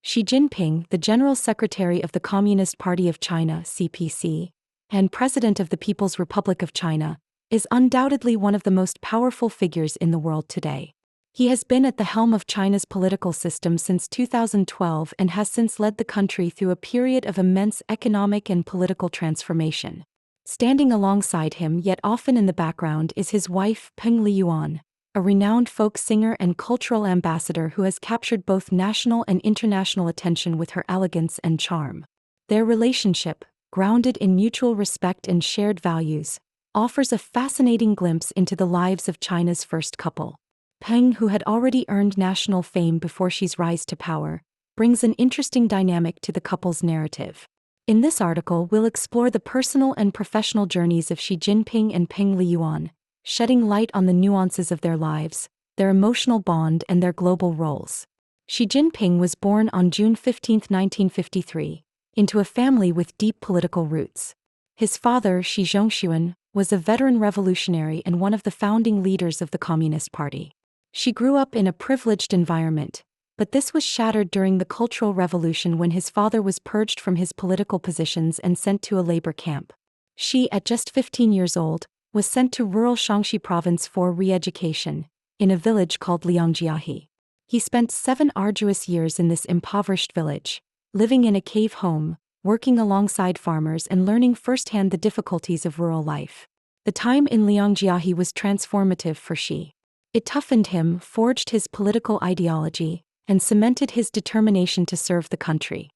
Xi Jinping, the General Secretary of the Communist Party of China (CPC) and President of the People's Republic of China, is undoubtedly one of the most powerful figures in the world today. He has been at the helm of China's political system since 2012 and has since led the country through a period of immense economic and political transformation. Standing alongside him, yet often in the background, is his wife, Peng Liyuan, a renowned folk singer and cultural ambassador who has captured both national and international attention with her elegance and charm. Their relationship, grounded in mutual respect and shared values, offers a fascinating glimpse into the lives of China's first couple. Peng, who had already earned national fame before Xi's rise to power, brings an interesting dynamic to the couple's narrative. In this article, we'll explore the personal and professional journeys of Xi Jinping and Peng Liyuan, shedding light on the nuances of their lives, their emotional bond, and their global roles. Xi Jinping was born on June 15, 1953, into a family with deep political roots. His father, Xi Jinping, was a veteran revolutionary and one of the founding leaders of the Communist Party. She grew up in a privileged environment, but this was shattered during the Cultural Revolution when his father was purged from his political positions and sent to a labor camp. She, at just 15 years old, was sent to rural Shaanxi province for re-education, in a village called Liangjiahe. He spent 7 arduous years in this impoverished village, living in a cave home, working alongside farmers and learning firsthand the difficulties of rural life. The time in Liangjiahe was transformative for Xi. It toughened him, forged his political ideology, and cemented his determination to serve the country.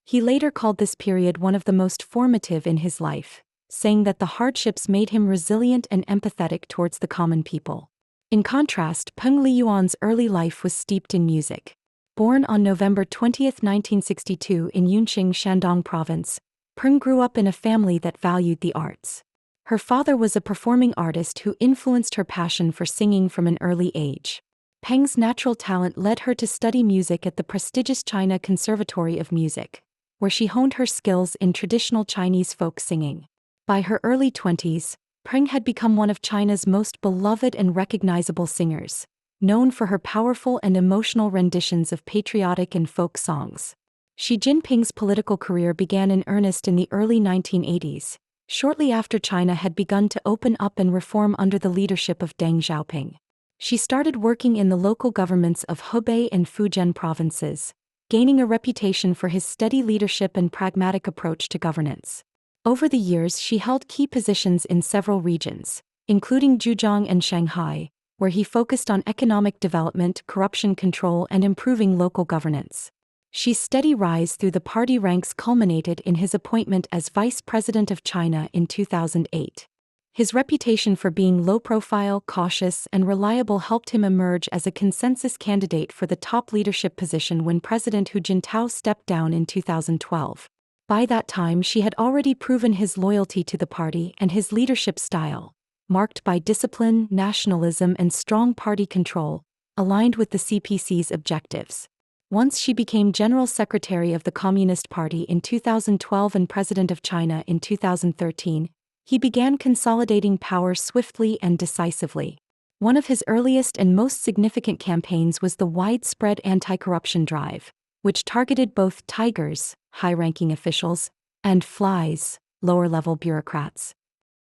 He later called this period one of the most formative in his life, saying that the hardships made him resilient and empathetic towards the common people. In contrast, Peng Liyuan's early life was steeped in music. Born on November 20, 1962 in Yunqing, Shandong Province, Peng grew up in a family that valued the arts. Her father was a performing artist who influenced her passion for singing from an early age. Peng's natural talent led her to study music at the prestigious China Conservatory of Music, where she honed her skills in traditional Chinese folk singing. By her early 20s, Peng had become one of China's most beloved and recognizable singers, known for her powerful and emotional renditions of patriotic and folk songs. Xi Jinping's political career began in earnest in the early 1980s, shortly after China had begun to open up and reform under the leadership of Deng Xiaoping. She started working in the local governments of Hubei and Fujian provinces, gaining a reputation for his steady leadership and pragmatic approach to governance. Over the years, she held key positions in several regions, including Zhejiang and Shanghai, where he focused on economic development, corruption control, and improving local governance. Xi's steady rise through the party ranks culminated in his appointment as Vice President of China in 2008. His reputation for being low-profile, cautious, and reliable helped him emerge as a consensus candidate for the top leadership position when President Hu Jintao stepped down in 2012. By that time, Xi had already proven his loyalty to the party and his leadership style, marked by discipline, nationalism, and strong party control, aligned with the CPC's objectives. Once Xi became General Secretary of the Communist Party in 2012 and President of China in 2013, he began consolidating power swiftly and decisively. One of his earliest and most significant campaigns was the widespread anti-corruption drive, which targeted both tigers, high-ranking officials, and flies, lower-level bureaucrats.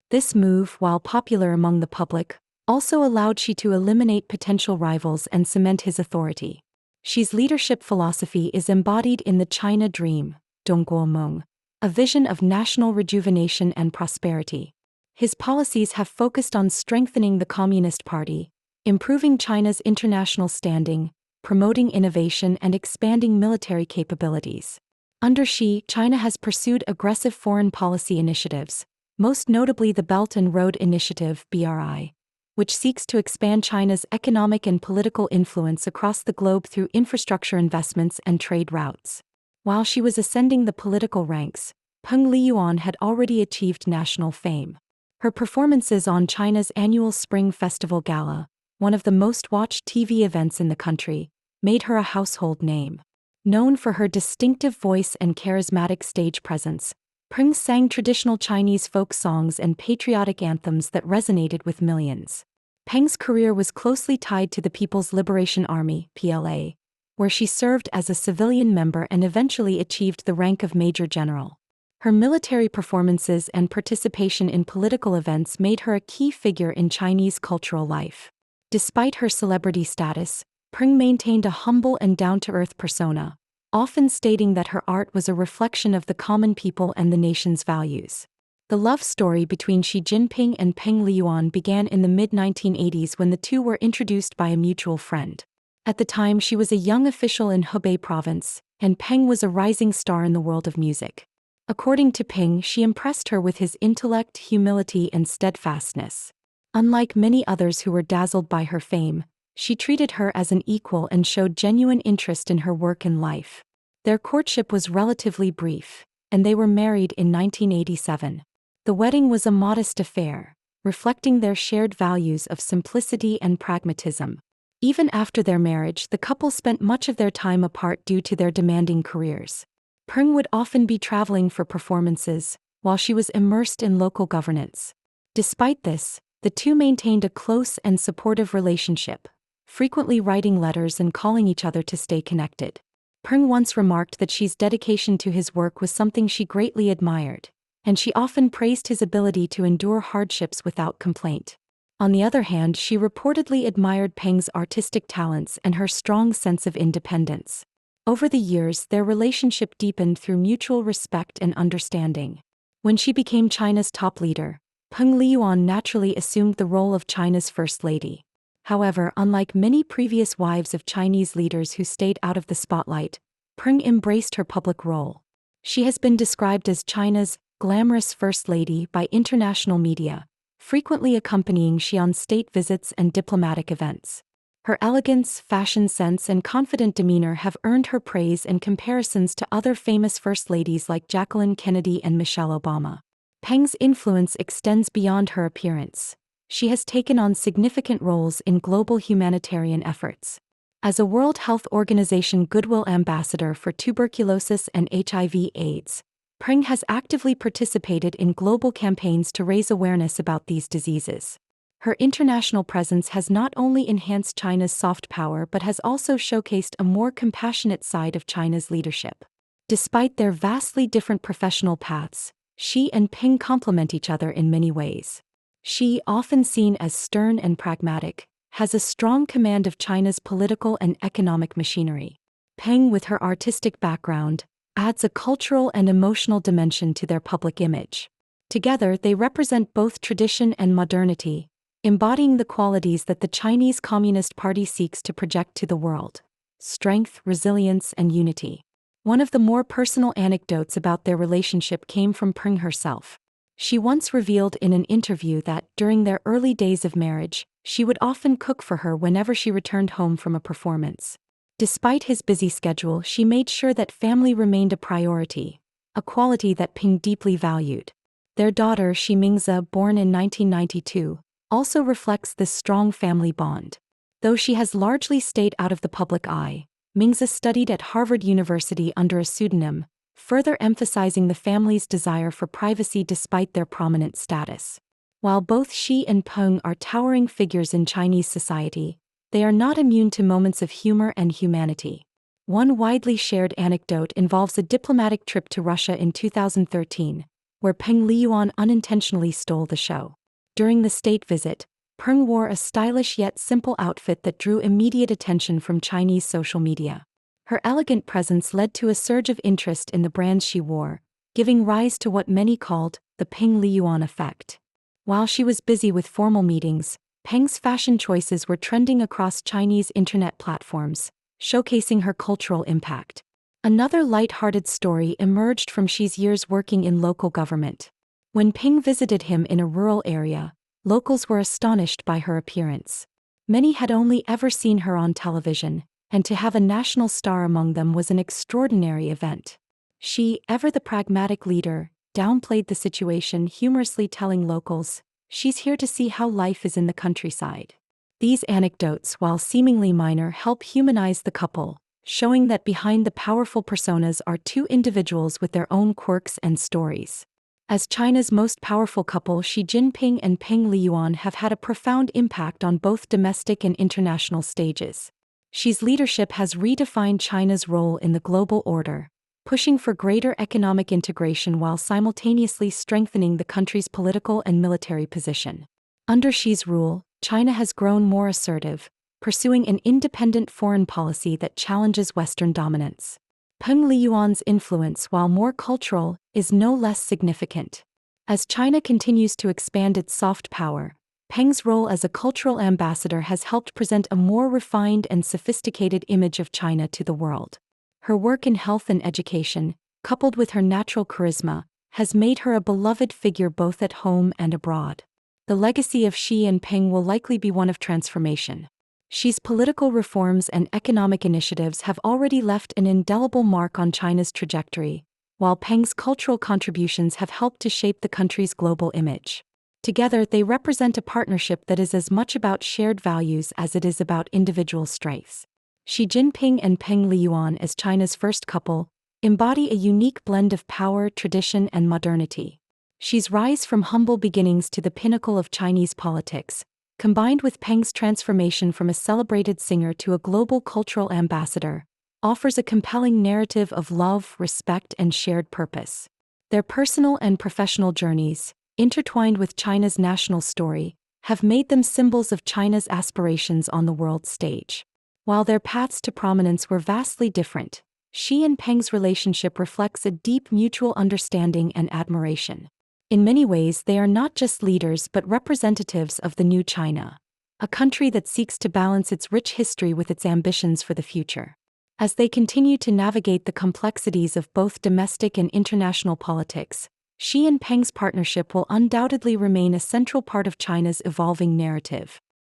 This move, while popular among the public, also allowed Xi to eliminate potential rivals and cement his authority. Xi's leadership philosophy is embodied in the China Dream, Dongguomeng, a vision of national rejuvenation and prosperity. His policies have focused on strengthening the Communist Party, improving China's international standing, promoting innovation, and expanding military capabilities. Under Xi, China has pursued aggressive foreign policy initiatives, most notably the Belt and Road Initiative (BRI), which seeks to expand China's economic and political influence across the globe through infrastructure investments and trade routes. While she was ascending the political ranks, Peng Liyuan had already achieved national fame. Her performances on China's annual Spring Festival Gala, one of the most-watched TV events in the country, made her a household name. Known for her distinctive voice and charismatic stage presence, Peng sang traditional Chinese folk songs and patriotic anthems that resonated with millions. Peng's career was closely tied to the People's Liberation Army (PLA), where she served as a civilian member and eventually achieved the rank of Major General. Her military performances and participation in political events made her a key figure in Chinese cultural life. Despite her celebrity status, Peng maintained a humble and down-to-earth persona, often stating that her art was a reflection of the common people and the nation's values. The love story between Xi Jinping and Peng Liyuan began in the mid-1980s when the two were introduced by a mutual friend. At the time, she was a young official in Hubei province, and Peng was a rising star in the world of music. According to Peng, Xi impressed her with his intellect, humility, and steadfastness. Unlike many others who were dazzled by her fame, she treated her as an equal and showed genuine interest in her work and life. Their courtship was relatively brief, and they were married in 1987. The wedding was a modest affair, reflecting their shared values of simplicity and pragmatism. Even after their marriage, the couple spent much of their time apart due to their demanding careers. Peng would often be traveling for performances, while she was immersed in local governance. Despite this, the two maintained a close and supportive relationship, frequently writing letters and calling each other to stay connected. Peng once remarked that Xi's dedication to his work was something she greatly admired, and she often praised his ability to endure hardships without complaint. On the other hand, she reportedly admired Peng's artistic talents and her strong sense of independence. Over the years, their relationship deepened through mutual respect and understanding. When she became China's top leader, Peng Liyuan naturally assumed the role of China's First Lady. However, unlike many previous wives of Chinese leaders who stayed out of the spotlight, Peng embraced her public role. She has been described as China's glamorous First Lady by international media, frequently accompanying Xi on state visits and diplomatic events. Her elegance, fashion sense, and confident demeanor have earned her praise and comparisons to other famous First Ladies like Jacqueline Kennedy and Michelle Obama. Peng's influence extends beyond her appearance. She has taken on significant roles in global humanitarian efforts. As a World Health Organization Goodwill Ambassador for tuberculosis and HIV/AIDS, Peng has actively participated in global campaigns to raise awareness about these diseases. Her international presence has not only enhanced China's soft power but has also showcased a more compassionate side of China's leadership. Despite their vastly different professional paths, Xi and Peng complement each other in many ways. Xi, often seen as stern and pragmatic, has a strong command of China's political and economic machinery. Peng, with her artistic background, adds a cultural and emotional dimension to their public image. Together, they represent both tradition and modernity, embodying the qualities that the Chinese Communist Party seeks to project to the world: strength, resilience, and unity. One of the more personal anecdotes about their relationship came from Peng herself. She once revealed in an interview that, during their early days of marriage, she would often cook for her whenever she returned home from a performance. Despite his busy schedule, she made sure that family remained a priority, a quality that Peng deeply valued. Their daughter, Xi Mingzi, born in 1992, also reflects this strong family bond. Though she has largely stayed out of the public eye, Mingzi studied at Harvard University under a pseudonym, further emphasizing the family's desire for privacy despite their prominent status. While both Xi and Peng are towering figures in Chinese society, they are not immune to moments of humor and humanity. One widely shared anecdote involves a diplomatic trip to Russia in 2013, where Peng Liyuan unintentionally stole the show. During the state visit, Peng wore a stylish yet simple outfit that drew immediate attention from Chinese social media. Her elegant presence led to a surge of interest in the brands she wore, giving rise to what many called the Peng Liyuan effect. While she was busy with formal meetings, Peng's fashion choices were trending across Chinese internet platforms, showcasing her cultural impact. Another light-hearted story emerged from Xi's years working in local government. When Peng visited him in a rural area, locals were astonished by her appearance. Many had only ever seen her on television, and to have a national star among them was an extraordinary event. Xi, ever the pragmatic leader, downplayed the situation, humorously telling locals, "She's here to see how life is in the countryside." These anecdotes, while seemingly minor, help humanize the couple, showing that behind the powerful personas are two individuals with their own quirks and stories. As China's most powerful couple, Xi Jinping and Peng Liyuan have had a profound impact on both domestic and international stages. Xi's leadership has redefined China's role in the global order, pushing for greater economic integration while simultaneously strengthening the country's political and military position. Under Xi's rule, China has grown more assertive, pursuing an independent foreign policy that challenges Western dominance. Peng Liyuan's influence, while more cultural, is no less significant. As China continues to expand its soft power, Peng's role as a cultural ambassador has helped present a more refined and sophisticated image of China to the world. Her work in health and education, coupled with her natural charisma, has made her a beloved figure both at home and abroad. The legacy of Xi and Peng will likely be one of transformation. Xi's political reforms and economic initiatives have already left an indelible mark on China's trajectory, while Peng's cultural contributions have helped to shape the country's global image. Together, they represent a partnership that is as much about shared values as it is about individual strengths. Xi Jinping and Peng Liyuan, as China's first couple, embody a unique blend of power, tradition, and modernity. Xi's rise from humble beginnings to the pinnacle of Chinese politics, combined with Peng's transformation from a celebrated singer to a global cultural ambassador, offers a compelling narrative of love, respect, and shared purpose. Their personal and professional journeys, intertwined with China's national story, have made them symbols of China's aspirations on the world stage. While their paths to prominence were vastly different, Xi and Peng's relationship reflects a deep mutual understanding and admiration. In many ways, they are not just leaders but representatives of the new China, a country that seeks to balance its rich history with its ambitions for the future. As they continue to navigate the complexities of both domestic and international politics, Xi and Peng's partnership will undoubtedly remain a central part of China's evolving narrative.